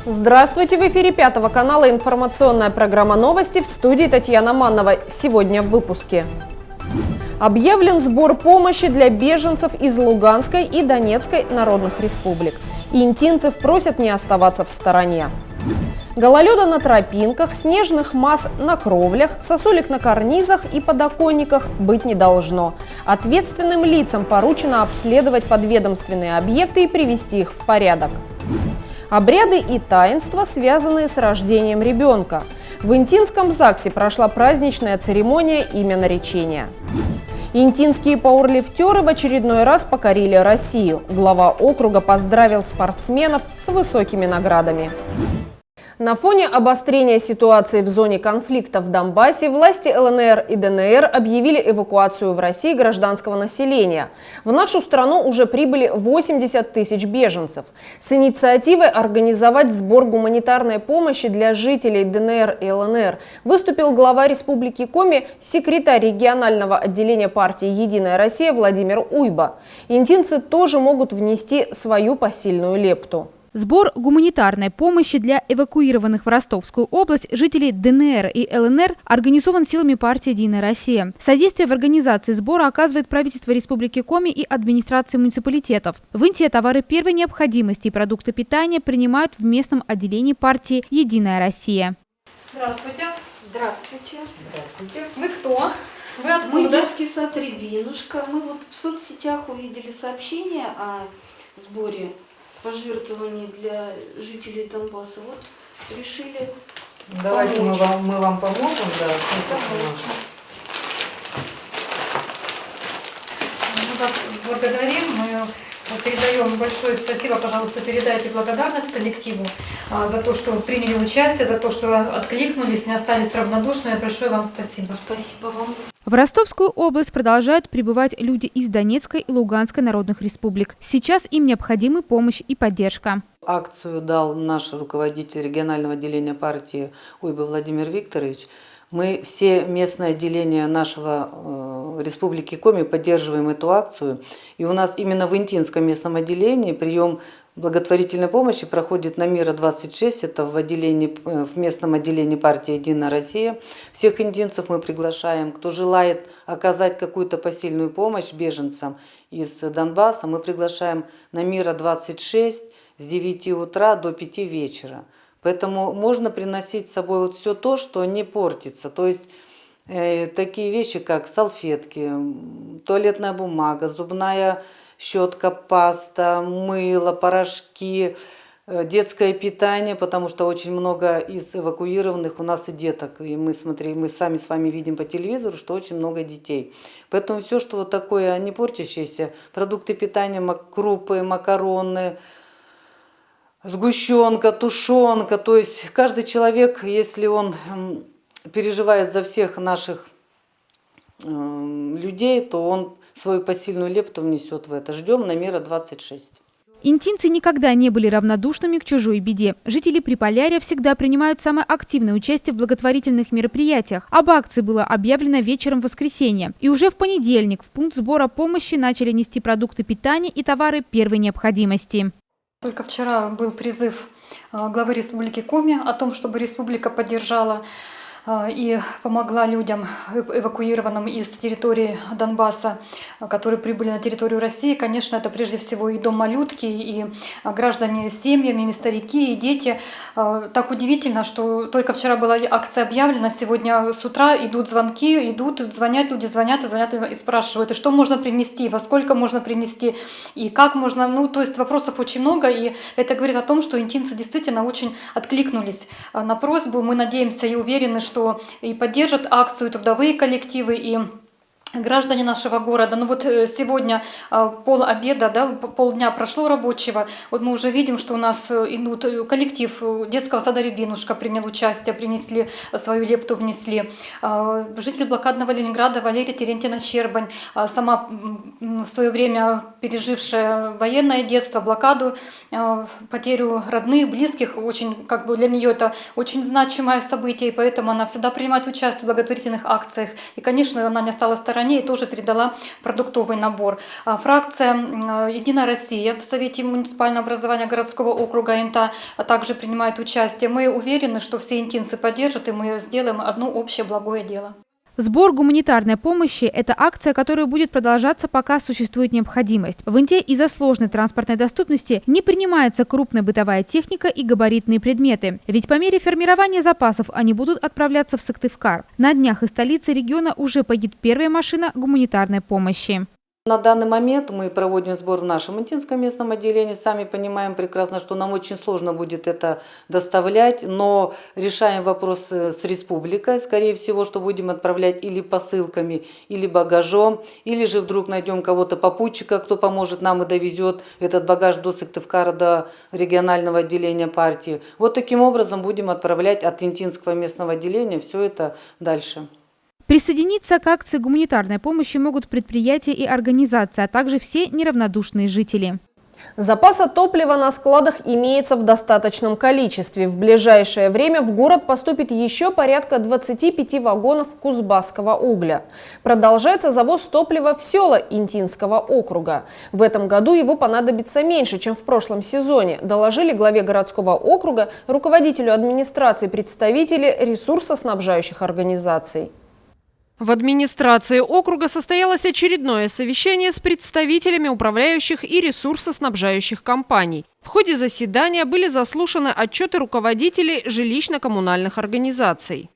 Здравствуйте! В эфире Пятого канала информационная программа «Новости», в студии Татьяна Маннова. Сегодня в выпуске. Объявлен сбор помощи для беженцев из Луганской и Донецкой народных республик. Интинцев просят не оставаться в стороне. Гололеда на тропинках, снежных масс на кровлях, сосулек на карнизах и подоконниках быть не должно. Ответственным лицам поручено обследовать подведомственные объекты и привести их в порядок. Обряды и таинства, связанные с рождением ребенка. В Интинском ЗАГСе прошла праздничная церемония именоречения. Интинские пауэрлифтеры в очередной раз покорили Россию. Глава округа поздравил спортсменов с высокими наградами. На фоне обострения ситуации в зоне конфликта в Донбассе власти ЛНР и ДНР объявили эвакуацию в России гражданского населения. В нашу страну уже прибыли 80 тысяч беженцев. С инициативой организовать сбор гуманитарной помощи для жителей ДНР и ЛНР выступил глава Республики Коми, секретарь регионального отделения партии «Единая Россия» Владимир Уйба. Интинцы тоже могут внести свою посильную лепту. Сбор гуманитарной помощи для эвакуированных в Ростовскую область жителей ДНР и ЛНР организован силами партии «Единая Россия». Содействие в организации сбора оказывает правительство Республики Коми и администрации муниципалитетов. В Инте товары первой необходимости и продукты питания принимают в местном отделении партии «Единая Россия». Здравствуйте. Здравствуйте. Здравствуйте. Вы кто? Вы откуда? Мы детский сад «Рябинушка». Мы вот в соцсетях увидели сообщение о сборе пожертвований для жителей Донбасса. Вот решили Давайте помочь. мы вам поможем. Да, мы вас благодарим. Мы передаем большое спасибо. Пожалуйста, передайте благодарность коллективу за то, что вы приняли участие, за то, что откликнулись, не остались равнодушными. Большое вам спасибо. Спасибо вам. В Ростовскую область продолжают прибывать люди из Донецкой и Луганской народных республик. Сейчас им необходима помощь и поддержка. Акцию дал наш руководитель регионального отделения партии Уйба Владимир Викторович. Мы все местные отделения нашего Республики Коми поддерживаем эту акцию. И у нас именно в Интинском местном отделении прием благотворительной помощи проходит на Мира 26, это в местном отделении партии «Единая Россия». Всех интинцев мы приглашаем, кто желает оказать какую-то посильную помощь беженцам из Донбасса, мы приглашаем на Мира 26 с 9 утра до 5 вечера. Поэтому можно приносить с собой вот все то, что не портится. То есть такие вещи, как салфетки, туалетная бумага, зубная щетка, паста, мыло, порошки, детское питание, потому что очень много из эвакуированных у нас и деток. И мы сами с вами видим по телевизору, что очень много детей. Поэтому все, что вот такое не портящееся, продукты питания, крупы, макароны, сгущенка, тушенка, то есть каждый человек, если он переживает за всех наших людей, то он свою посильную лепту внесет в это. Ждем на Мира 26. Интинцы никогда не были равнодушными к чужой беде. Жители Приполярья всегда принимают самое активное участие в благотворительных мероприятиях. Об акции было объявлено вечером в воскресенье. И уже в понедельник в пункт сбора помощи начали нести продукты питания и товары первой необходимости. Только вчера был призыв главы Республики Коми о том, чтобы республика поддержала и помогла людям, эвакуированным из территории Донбасса, которые прибыли на территорию России. Конечно, это прежде всего и дом-малютки, и граждане с семьями, и старики, и дети. Так удивительно, что только вчера была акция объявлена, сегодня с утра идут звонки, звонят люди, звонят и спрашивают, и что можно принести, во сколько можно принести, и как можно. То есть вопросов очень много, и это говорит о том, что интинцы действительно очень откликнулись на просьбу. Мы надеемся и уверены, что и поддержат акцию трудовые коллективы, и граждане нашего города. Сегодня полобеда, полдня прошло рабочего. Вот мы уже видим, что у нас идут коллектив детского сада «Рябинушка» принял участие, принесли свою лепту, внесли. Житель блокадного Ленинграда Валерия Терентьевна Щербань, сама в свое время пережившая военное детство, блокаду, потерю родных, близких, очень, для нее это очень значимое событие, и поэтому она всегда принимает участие в благотворительных акциях. И, конечно, она не осталась в стороне. стороне и тоже передала продуктовый набор. Фракция «Единая Россия» в Совете муниципального образования городского округа Инта также принимает участие. Мы уверены, что все интинцы поддержат, и мы сделаем одно общее благое дело. Сбор гуманитарной помощи – это акция, которая будет продолжаться, пока существует необходимость. В Инте из-за сложной транспортной доступности не принимается крупная бытовая техника и габаритные предметы. Ведь по мере формирования запасов они будут отправляться в Сыктывкар. На днях из столицы региона уже поедет первая машина гуманитарной помощи. На данный момент мы проводим сбор в нашем Интинском местном отделении. Сами понимаем прекрасно, что нам очень сложно будет это доставлять, но решаем вопрос с республикой. Скорее всего, что будем отправлять или посылками, или багажом, или же вдруг найдем кого-то попутчика, кто поможет нам и довезет этот багаж до Сыктывкара, до регионального отделения партии. Вот таким образом будем отправлять от Интинского местного отделения все это дальше. Присоединиться к акции гуманитарной помощи могут предприятия и организации, а также все неравнодушные жители. Запаса топлива на складах имеется в достаточном количестве. В ближайшее время в город поступит еще порядка 25 вагонов кузбасского угля. Продолжается завоз топлива в села Интинского округа. В этом году его понадобится меньше, чем в прошлом сезоне, доложили главе городского округа, руководителю администрации представители ресурсоснабжающих организаций. В администрации округа состоялось очередное совещание с представителями управляющих и ресурсоснабжающих компаний. В ходе заседания были заслушаны отчеты руководителей жилищно-коммунальных организаций.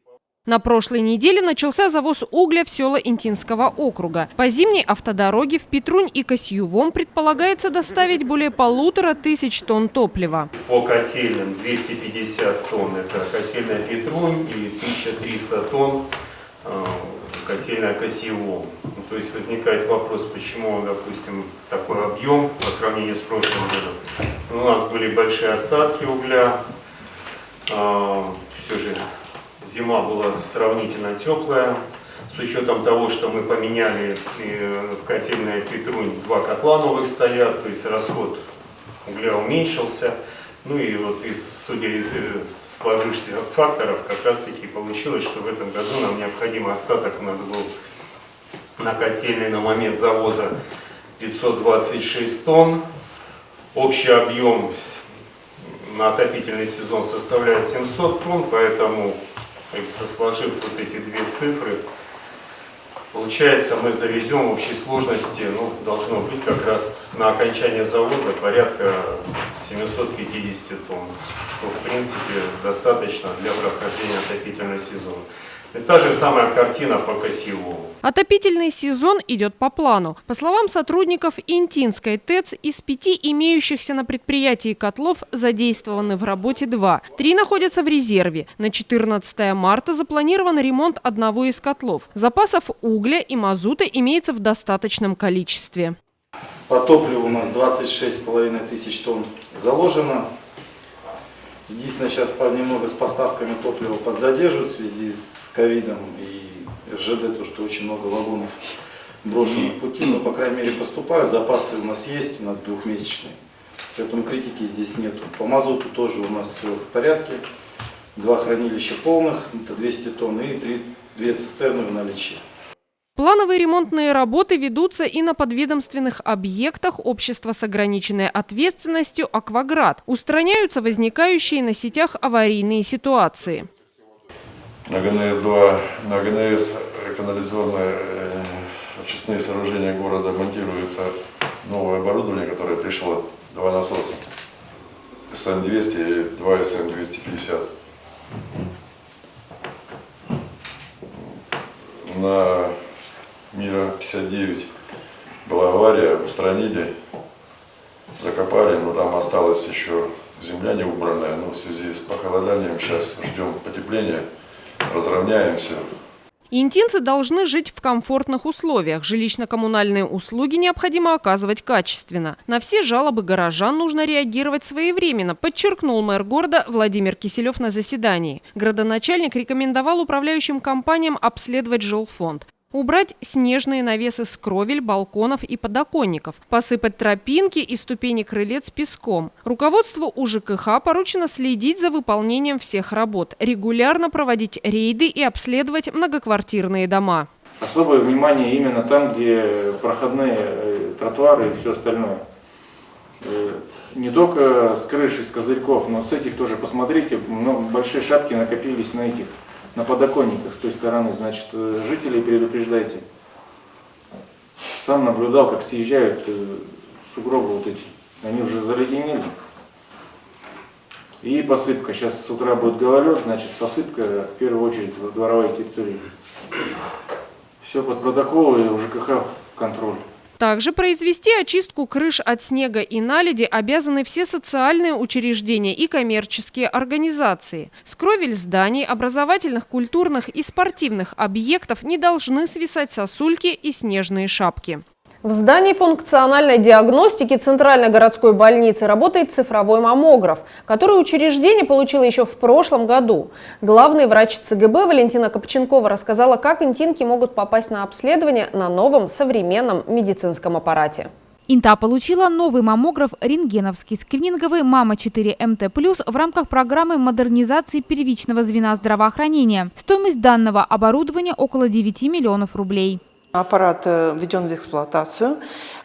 На прошлой неделе начался завоз угля в села Интинского округа. По зимней автодороге в Петрунь и Косьювом предполагается доставить более 1500 тонн топлива. По котельным 250 тонн – это котельная Петрунь, и 1300 тонн котельная Косьювом. То есть возникает вопрос, почему, допустим, такой объем по сравнению с прошлым годом. У нас были большие остатки угля, все же зима была сравнительно теплая. С учетом того, что мы поменяли в котельной Петрунь 2 котла новых стоят, то есть расход угля уменьшился. Ну и вот судя из сложившихся факторов, как раз таки получилось, что в этом году нам необходим остаток. У нас был на котельной на момент завоза 526 тонн. Общий объем на отопительный сезон составляет 700 тонн, поэтому, сложив вот эти две цифры, получается, мы завезем в общей сложности, должно быть как раз на окончание завоза порядка 750 тонн, что в принципе достаточно для прохождения отопительного сезона. И та же самая картина по Косьюву. Отопительный сезон идет по плану. По словам сотрудников Интинской ТЭЦ, из 5 имеющихся на предприятии котлов задействованы в работе 2. 3 находятся в резерве. На 14 марта запланирован ремонт одного из котлов. Запасов угля и мазута имеется в достаточном количестве. По топливу у нас 26,5 тысяч тонн заложено. Единственное, сейчас немного с поставками топлива подзадерживают в связи с ковидом и РЖД, то что очень много вагонов брошено в пути, но по крайней мере поступают, запасы у нас есть на двухмесячные, поэтому критики здесь нету. По мазуту тоже у нас все в порядке, 2 хранилища полных, это 200 тонн и 2 цистерны в наличии. Плановые ремонтные работы ведутся и на подведомственных объектах общества с ограниченной ответственностью «Акваград». Устраняются возникающие на сетях аварийные ситуации. На ГНС-2, на ГНС канализационные очистные сооружения города монтируется новое оборудование, которое пришло, 2 насоса СМ-200 и 2 СМ-250. На Мира 59 была авария, устранили, закопали, но там осталась еще земля не убранная, но в связи с похолоданием сейчас ждем потепления, разровняемся. Интинцы должны жить в комфортных условиях. Жилищно-коммунальные услуги необходимо оказывать качественно. На все жалобы горожан нужно реагировать своевременно, подчеркнул мэр города Владимир Киселев на заседании. Градоначальник рекомендовал управляющим компаниям обследовать жилфонд. Убрать снежные навесы с кровель, балконов и подоконников, посыпать тропинки и ступени крылец песком. Руководству УЖКХ поручено следить за выполнением всех работ, регулярно проводить рейды и обследовать многоквартирные дома. особое внимание именно там, где проходные тротуары и все остальное. Не только с крыши, с козырьков, но с этих тоже посмотрите, большие шапки накопились на подоконниках с той стороны. Значит, жителей предупреждайте. Сам наблюдал, как съезжают сугробы вот эти. Они уже заледенели. И посыпка. Сейчас с утра будет гололед, значит, посыпка в первую очередь в дворовой территории. Все под протокол и у ЖКХ контроль. Также произвести очистку крыш от снега и наледи обязаны все социальные учреждения и коммерческие организации. Скровель зданий, образовательных, культурных и спортивных объектов не должны свисать сосульки и снежные шапки. В здании функциональной диагностики Центральной городской больницы работает цифровой маммограф, который учреждение получило еще в прошлом году. Главный врач ЦГБ Валентина Копченкова рассказала, как интимки могут попасть на обследование на новом современном медицинском аппарате. Инта получила новый маммограф рентгеновский скрининговый «Мама-4 МТ+» в рамках программы модернизации первичного звена здравоохранения. Стоимость данного оборудования около 9 миллионов рублей. Аппарат введен в эксплуатацию,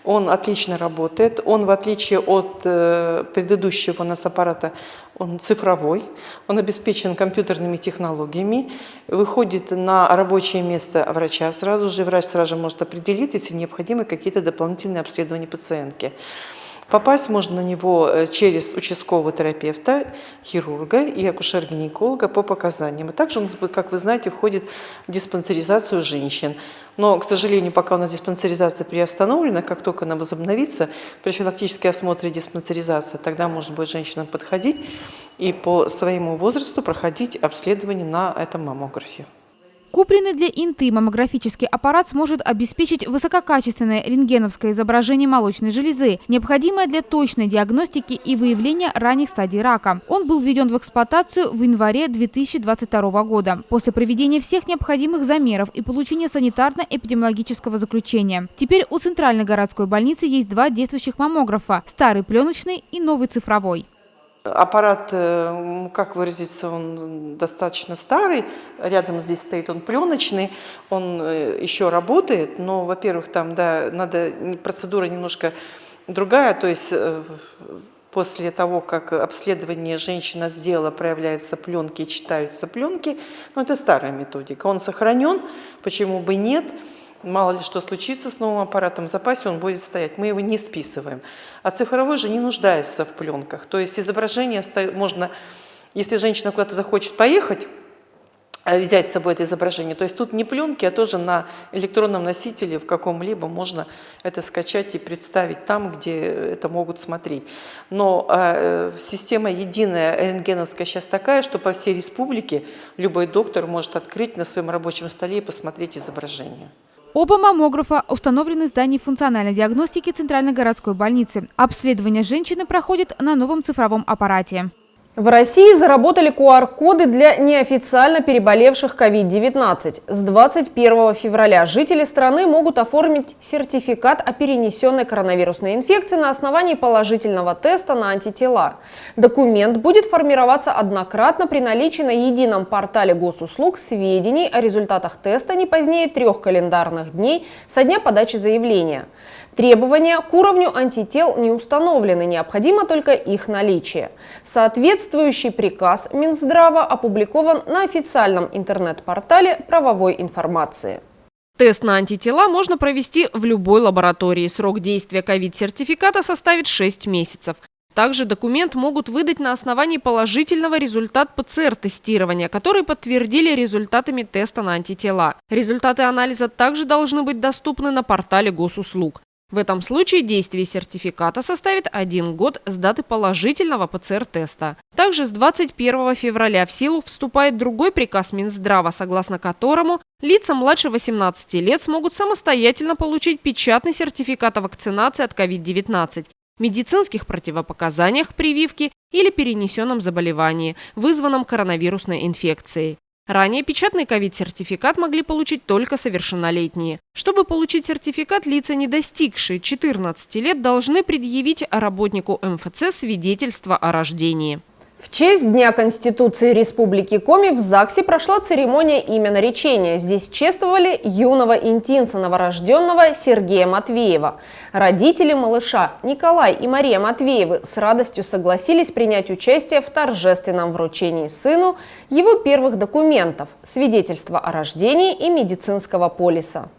он отлично работает, он в отличие от предыдущего у нас аппарата, он цифровой, он обеспечен компьютерными технологиями, выходит на рабочее место врача, врач сразу же может определить, если необходимы какие-то дополнительные обследования пациентки. Попасть можно на него через участкового терапевта, хирурга и акушер-гинеколога по показаниям. И также он, как вы знаете, входит в диспансеризацию женщин. Но, к сожалению, пока у нас диспансеризация приостановлена, как только она возобновится, профилактический осмотр и диспансеризация, тогда можно будет женщинам подходить и по своему возрасту проходить обследование на этом маммографе. Купленный для Инты маммографический аппарат сможет обеспечить высококачественное рентгеновское изображение молочной железы, необходимое для точной диагностики и выявления ранних стадий рака. Он был введен в эксплуатацию в январе 2022 года, после проведения всех необходимых замеров и получения санитарно-эпидемиологического заключения. Теперь у Центральной городской больницы есть два действующих маммографа – старый пленочный и новый цифровой. Аппарат, как выразиться, он достаточно старый, рядом здесь стоит он пленочный, он еще работает, но, во-первых, там, да, процедура немножко другая, то есть после того, как обследование женщина сделала, проявляются пленки, читаются пленки, но это старая методика, он сохранен, почему бы нет. Мало ли что случится с новым аппаратом, в запасе он будет стоять, мы его не списываем. А цифровой же не нуждается в пленках. То есть изображение можно, если женщина куда-то захочет поехать, взять с собой это изображение, то есть тут не пленки, а тоже на электронном носителе в каком-либо можно это скачать и представить там, где это могут смотреть. Но система единая рентгеновская сейчас такая, что по всей республике любой доктор может открыть на своем рабочем столе и посмотреть изображение. Оба маммографа установлены в здании функциональной диагностики Центральной городской больницы. Обследование женщины проходит на новом цифровом аппарате. В России заработали QR-коды для неофициально переболевших COVID-19. С 21 февраля жители страны могут оформить сертификат о перенесенной коронавирусной инфекции на основании положительного теста на антитела. Документ будет формироваться однократно при наличии на едином портале госуслуг сведений о результатах теста не позднее 3 календарных дней со дня подачи заявления. Требования к уровню антител не установлены, необходимо только их наличие. Соответствующий приказ Минздрава опубликован на официальном интернет-портале правовой информации. Тест на антитела можно провести в любой лаборатории. Срок действия ковид-сертификата составит 6 месяцев. Также документ могут выдать на основании положительного результата ПЦР-тестирования, который подтвердили результатами теста на антитела. Результаты анализа также должны быть доступны на портале госуслуг. В этом случае действие сертификата составит 1 год с даты положительного ПЦР-теста. Также с 21 февраля в силу вступает другой приказ Минздрава, согласно которому лица младше 18 лет смогут самостоятельно получить печатный сертификат о вакцинации от COVID-19, медицинских противопоказаниях прививки или перенесенном заболевании, вызванном коронавирусной инфекцией. Ранее печатный ковид-сертификат могли получить только совершеннолетние. Чтобы получить сертификат, лица, не достигшие 14 лет, должны предъявить работнику МФЦ свидетельство о рождении. В честь Дня Конституции Республики Коми в ЗАГСе прошла церемония именоречения. Здесь чествовали юного интинца новорожденного Сергея Матвеева. Родители малыша Николай и Мария Матвеевы с радостью согласились принять участие в торжественном вручении сыну его первых документов – свидетельства о рождении и медицинского полиса.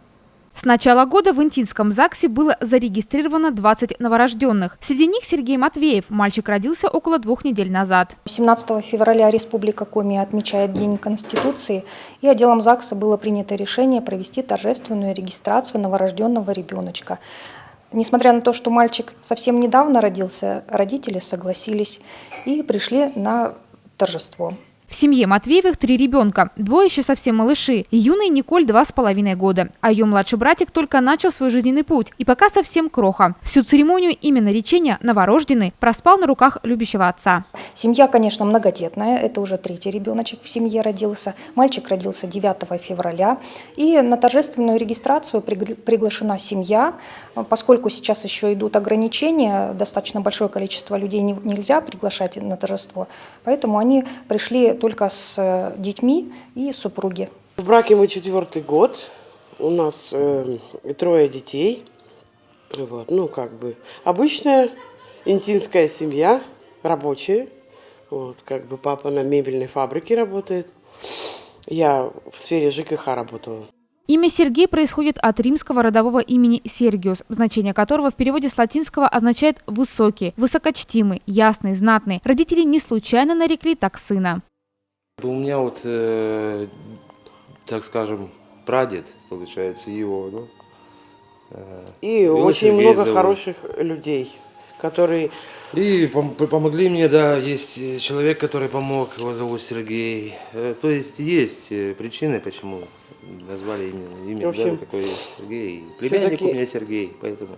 С начала года в Интинском ЗАГСе было зарегистрировано 20 новорожденных. Среди них Сергей Матвеев. Мальчик родился около 2 недель назад. 17 февраля Республика Коми отмечает День Конституции, и отделом ЗАГСа было принято решение провести торжественную регистрацию новорожденного ребеночка. Несмотря на то, что мальчик совсем недавно родился, родители согласились и пришли на торжество. В семье Матвеевых 3 ребенка, 2 еще совсем малыши. Юной Николь 2,5 года, а ее младший братик только начал свой жизненный путь и пока совсем кроха. Всю церемонию именоречения новорожденный проспал на руках любящего отца. Семья, конечно, многодетная, это уже 3-й ребеночек в семье родился. Мальчик родился 9 февраля, и на торжественную регистрацию приглашена семья. Поскольку сейчас еще идут ограничения, достаточно большое количество людей нельзя приглашать на торжество, поэтому они пришли только с детьми и супруги. В браке мы 4-й год, у нас 3 детей. Вот, ну, как бы обычная интинская семья, рабочая. Вот, как бы папа на мебельной фабрике работает. Я в сфере ЖКХ работала. Имя Сергей происходит от римского родового имени Сергиус, значение которого в переводе с латинского означает «высокий», «высокочтимый», «ясный», «знатный». Родители не случайно нарекли так сына. У меня вот, так скажем, прадед, получается, его. Да? И очень Сергей много зовут. хороших людей, которые... И помогли мне, да, есть человек, который помог, его зовут Сергей. То есть причины, почему назвали имя, в общем, да, такое есть, Сергей. Племянник у меня Сергей, поэтому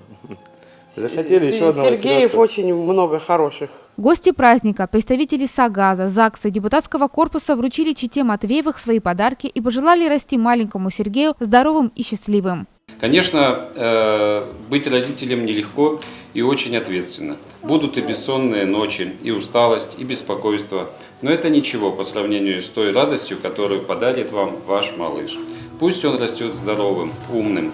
захотели еще одного Сергеев Сережку. очень много хороших. Гости праздника, представители САГАЗа, ЗАГСа и депутатского корпуса вручили чете Матвеевых свои подарки и пожелали расти маленькому Сергею здоровым и счастливым. Конечно, быть родителем нелегко и очень ответственно. Будут и бессонные ночи, и усталость, и беспокойство. Но это ничего по сравнению с той радостью, которую подарит вам ваш малыш. Пусть он растет здоровым, умным,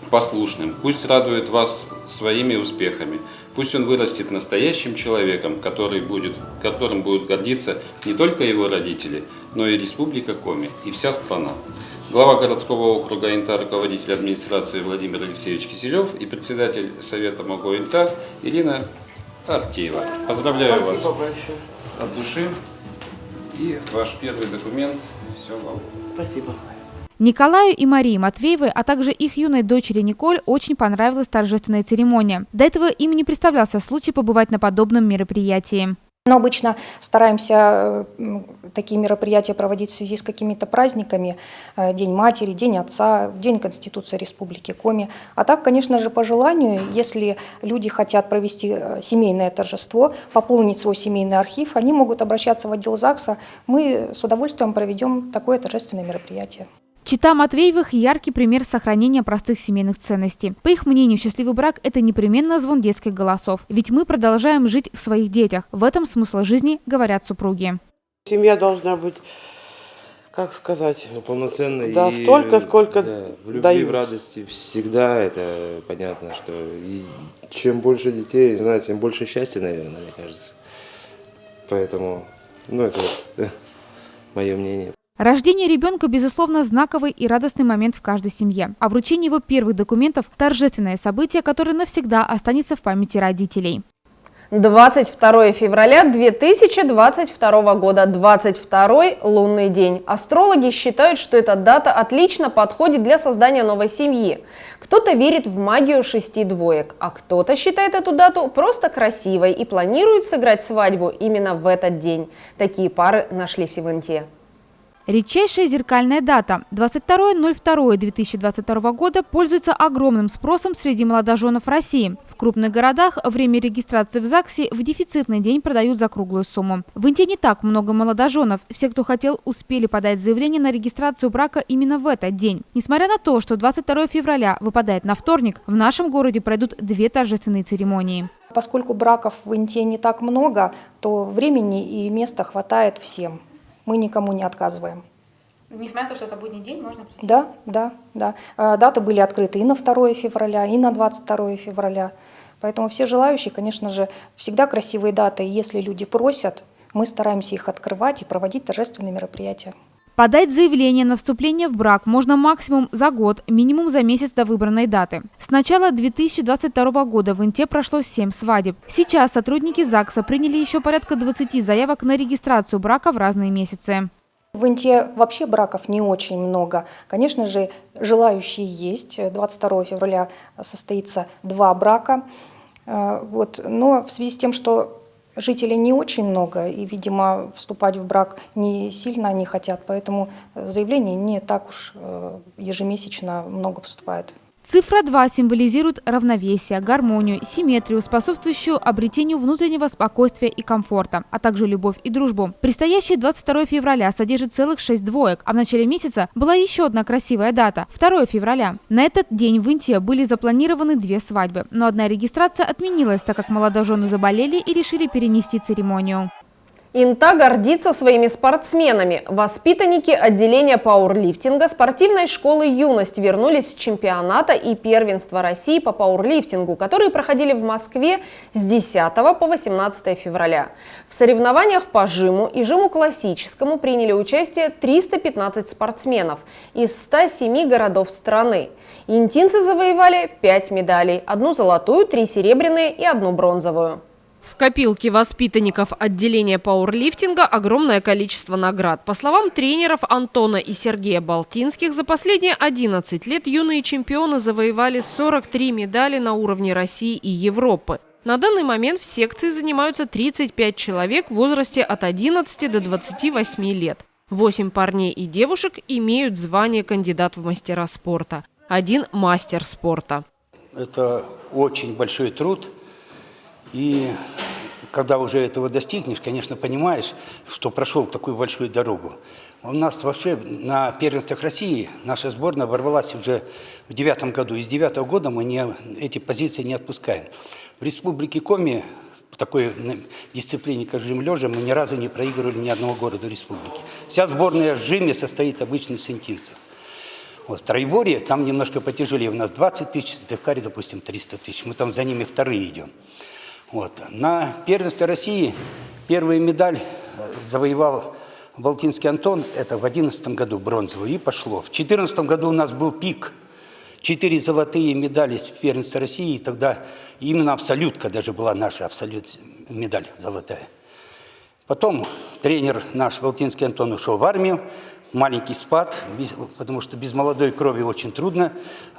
послушным. Пусть радует вас своими успехами. Пусть он вырастет настоящим человеком, которым будут гордиться не только его родители, но и Республика Коми, и вся страна. Глава городского округа Инта, руководитель администрации Владимир Алексеевич Киселев и председатель Совета МОГО Инта Ирина Артеева. Поздравляю вас от души. И ваш первый документ. Все вам. Спасибо. Николаю и Марии Матвеевой, а также их юной дочери Николь очень понравилась торжественная церемония. До этого им не представлялся случай побывать на подобном мероприятии. Но обычно стараемся такие мероприятия проводить в связи с какими-то праздниками. День матери, День отца, День Конституции Республики Коми. А так, конечно же, по желанию, если люди хотят провести семейное торжество, пополнить свой семейный архив, они могут обращаться в отдел ЗАГСа. Мы с удовольствием проведем такое торжественное мероприятие. Чета Матвеевых – яркий пример сохранения простых семейных ценностей. По их мнению, счастливый брак – это непременно звон детских голосов. Ведь мы продолжаем жить в своих детях. В этом смысл жизни, говорят супруги. Семья должна быть, как сказать, полноценной. Да, столько, сколько в любви, дают. в радости всегда это понятно, что и чем больше детей, знаете, тем больше счастья, наверное, мне кажется. Поэтому, это мое мнение. Рождение ребенка, безусловно, знаковый и радостный момент в каждой семье. А вручение его первых документов – торжественное событие, которое навсегда останется в памяти родителей. 22 февраля 2022 года, 22-й лунный день. Астрологи считают, что эта дата отлично подходит для создания новой семьи. Кто-то верит в магию 6 двоек, а кто-то считает эту дату просто красивой и планирует сыграть свадьбу именно в этот день. Такие пары нашлись и в Инте. Редчайшая зеркальная дата 22.02.2022 года пользуется огромным спросом среди молодоженов России. В крупных городах время регистрации в ЗАГСе в дефицитный день продают за круглую сумму. В Инте не так много молодоженов. Все, кто хотел, успели подать заявление на регистрацию брака именно в этот день. Несмотря на то, что 22 февраля выпадает на вторник, в нашем городе пройдут 2 торжественные церемонии. Поскольку браков в Инте не так много, то времени и места хватает всем. Мы никому не отказываем. Несмотря на то, что это будний день, можно прийти? Да. Даты были открыты и на 2 февраля, и на 22 февраля. Поэтому все желающие, конечно же, всегда красивые даты. И если люди просят, мы стараемся их открывать и проводить торжественные мероприятия. Подать заявление на вступление в брак можно максимум за год, минимум за месяц до выбранной даты. С начала 2022 года в Инте прошло 7 свадеб. Сейчас сотрудники ЗАГСа приняли еще порядка 20 заявок на регистрацию брака в разные месяцы. В Инте вообще браков не очень много. Конечно же, желающие есть. 22 февраля состоится 2 брака. Но в связи с тем, что жителей не очень много, и, видимо, вступать в брак не сильно они хотят, поэтому заявлений не так уж ежемесячно много поступает. Цифра 2 символизирует равновесие, гармонию, симметрию, способствующую обретению внутреннего спокойствия и комфорта, а также любовь и дружбу. Предстоящий 22 февраля содержит целых 6 двоек, а в начале месяца была еще одна красивая дата – 2 февраля. На этот день в Инте были запланированы 2 свадьбы, но одна регистрация отменилась, так как молодожены заболели и решили перенести церемонию. Инта гордится своими спортсменами. Воспитанники отделения пауэрлифтинга спортивной школы «Юность» вернулись с чемпионата и первенства России по пауэрлифтингу, которые проходили в Москве с 10 по 18 февраля. В соревнованиях по жиму и жиму классическому приняли участие 315 спортсменов из 107 городов страны. Интинцы завоевали 5 медалей – 1 золотую, 3 серебряные и 1 бронзовую. В копилке воспитанников отделения пауэрлифтинга огромное количество наград. По словам тренеров Антона и Сергея Балтинских, за последние 11 лет юные чемпионы завоевали 43 медали на уровне России и Европы. На данный момент в секции занимаются 35 человек в возрасте от 11 до 28 лет. 8 парней и девушек имеют звание кандидат в мастера спорта. 1 мастер спорта. Это очень большой труд. И когда уже этого достигнешь, конечно, понимаешь, что прошел такую большую дорогу. У нас вообще на первенствах России наша сборная ворвалась уже в 2009 году. И с 2009 года мы эти позиции не отпускаем. В Республике Коми в такой дисциплине, как жим лежа, мы ни разу не проигрывали ни одного города республики. Вся сборная в жиме состоит обычно из интинцев. Вот, в троеборье там немножко потяжелее. У нас 20 тысяч, в Девкаре, допустим, 300 тысяч. Мы там за ними вторые идем. Вот. На первенстве России первую медаль завоевал Балтинский Антон, это в 2011 году бронзовую, и пошло. В 2014 году у нас был пик, 4 золотые медали с первенства России, и тогда именно абсолютка даже была наша медаль золотая. Потом тренер наш Балтинский Антон ушел в армию, маленький спад, потому что без молодой крови очень трудно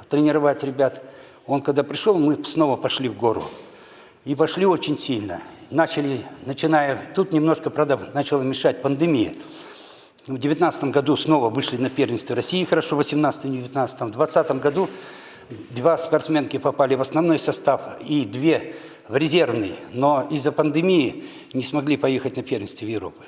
тренировать ребят. Он когда пришел, мы снова пошли в гору. И пошли очень сильно. Тут немножко, правда, начала мешать пандемия. В 2019 году снова вышли на первенство России хорошо, в 2018 и 2019. В 2020 году 2 спортсменки попали в основной состав и 2 в резервный. Но из-за пандемии не смогли поехать на первенство Европы.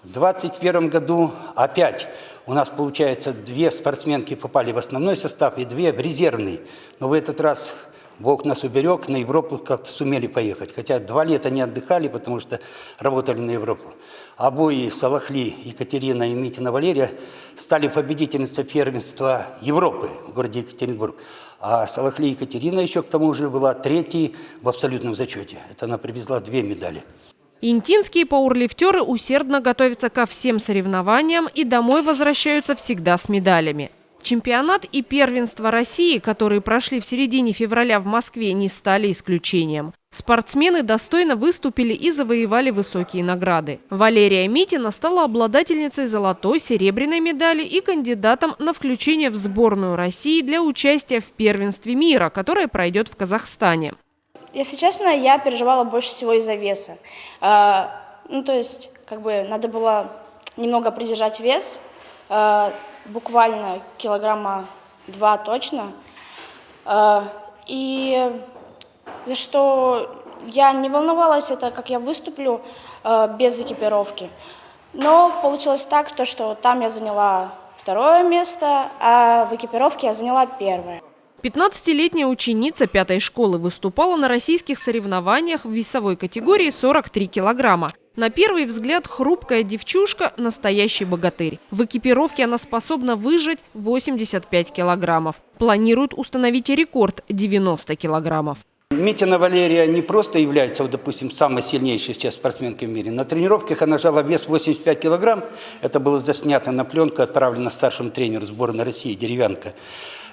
В 2021 году опять у нас, получается, 2 спортсменки попали в основной состав и 2 в резервный. Но в этот раз Бог нас уберег, на Европу как-то сумели поехать. Хотя 2 лета не отдыхали, потому что работали на Европу. Обои Салахли, Екатерина и Митина Валерия стали победительницей первенства Европы в городе Екатеринбург. А Салахли Екатерина еще к тому же была 3-й в абсолютном зачете. Это она привезла 2 медали. Интинские пауэрлифтеры усердно готовятся ко всем соревнованиям и домой возвращаются всегда с медалями. Чемпионат и первенство России, которые прошли в середине февраля в Москве, не стали исключением. Спортсмены достойно выступили и завоевали высокие награды. Валерия Митина стала обладательницей золотой, серебряной медали и кандидатом на включение в сборную России для участия в первенстве мира, которое пройдет в Казахстане. Если честно, я переживала больше всего из-за веса. Надо было немного придержать вес, буквально 2 килограмма точно. И за что я не волновалась, это как я выступлю без экипировки. Но получилось так, что там я заняла 2-е место, а в экипировке я заняла 1-е. 15-летняя ученица 5-й школы выступала на российских соревнованиях в весовой категории 43 килограмма. На первый взгляд хрупкая девчушка – настоящий богатырь. В экипировке она способна выжать 85 килограммов. Планируют установить рекорд – 90 килограммов. Митина Валерия не просто является, вот, допустим, самой сильнейшей сейчас спортсменкой в мире. На тренировках она жала вес 85 килограмм. Это было заснято на пленку, отправлено старшему тренеру сборной России Деревянко.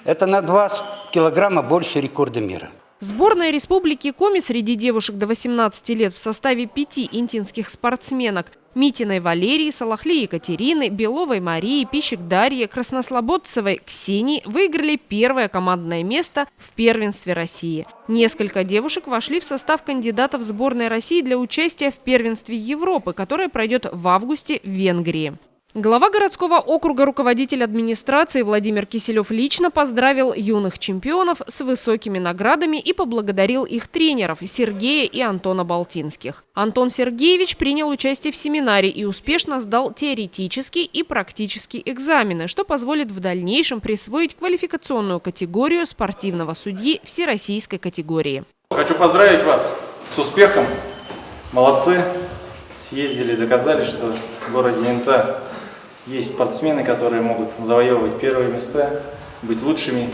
Это на 2 килограмма больше рекорда мира. Сборная Республики Коми среди девушек до 18 лет в составе 5 интинских спортсменок – Митиной Валерии, Салахли Екатерины, Беловой Марии, Пищик Дарьи, Краснослободцевой Ксении выиграли первое командное место в первенстве России. Несколько девушек вошли в состав кандидатов сборной России для участия в первенстве Европы, которое пройдет в августе в Венгрии. Глава городского округа, руководитель администрации Владимир Киселев лично поздравил юных чемпионов с высокими наградами и поблагодарил их тренеров Сергея и Антона Балтинских. Антон Сергеевич принял участие в семинаре и успешно сдал теоретические и практические экзамены, что позволит в дальнейшем присвоить квалификационную категорию спортивного судьи всероссийской категории. Хочу поздравить вас с успехом. Молодцы. Съездили, доказали, что в городе Инта есть спортсмены, которые могут завоевывать первые места, быть лучшими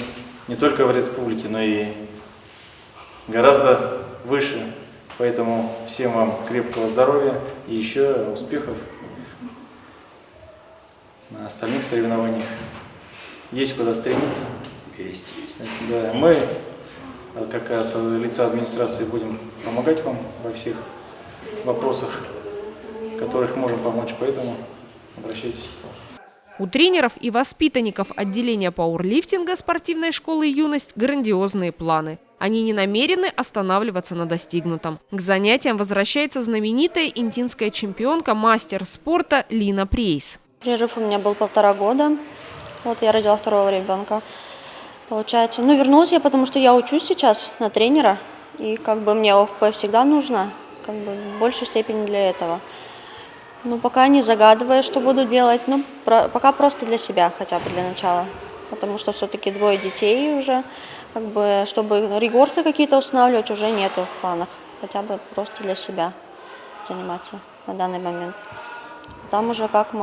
не только в республике, но и гораздо выше. Поэтому всем вам крепкого здоровья и еще успехов на остальных соревнованиях. Есть куда стремиться. Есть. Да, мы, как от лица администрации, будем помогать вам во всех вопросах, в которых можем помочь, поэтому обращайтесь. У тренеров и воспитанников отделения пауэрлифтинга спортивной школы «Юность» грандиозные планы. Они не намерены останавливаться на достигнутом. К занятиям возвращается знаменитая интинская чемпионка, мастер спорта Лина Прейс. Перерыв у меня был 1,5 года. Вот я родила второго ребенка. Получается, вернулась я, потому что я учусь сейчас на тренера. И мне ОФП всегда нужно, в большей степени для этого. Пока не загадываю, что буду делать, пока просто для себя хотя бы для начала. Потому что все-таки 2 детей уже, чтобы рекорды какие-то устанавливать уже нету в планах. Хотя бы просто для себя заниматься на данный момент. Там уже как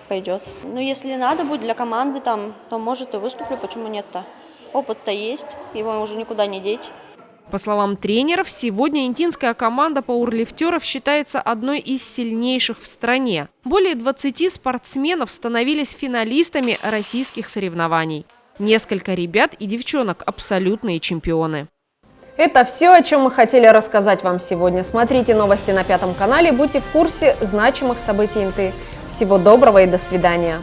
пойдет. Если надо будет для команды, то может и выступлю, почему нет-то. Опыт-то есть, его уже никуда не деть. По словам тренеров, сегодня интинская команда пауэрлифтеров считается одной из сильнейших в стране. Более 20 спортсменов становились финалистами российских соревнований. Несколько ребят и девчонок – абсолютные чемпионы. Это все, о чем мы хотели рассказать вам сегодня. Смотрите новости на 5 канале, будьте в курсе значимых событий Инты. Всего доброго и до свидания.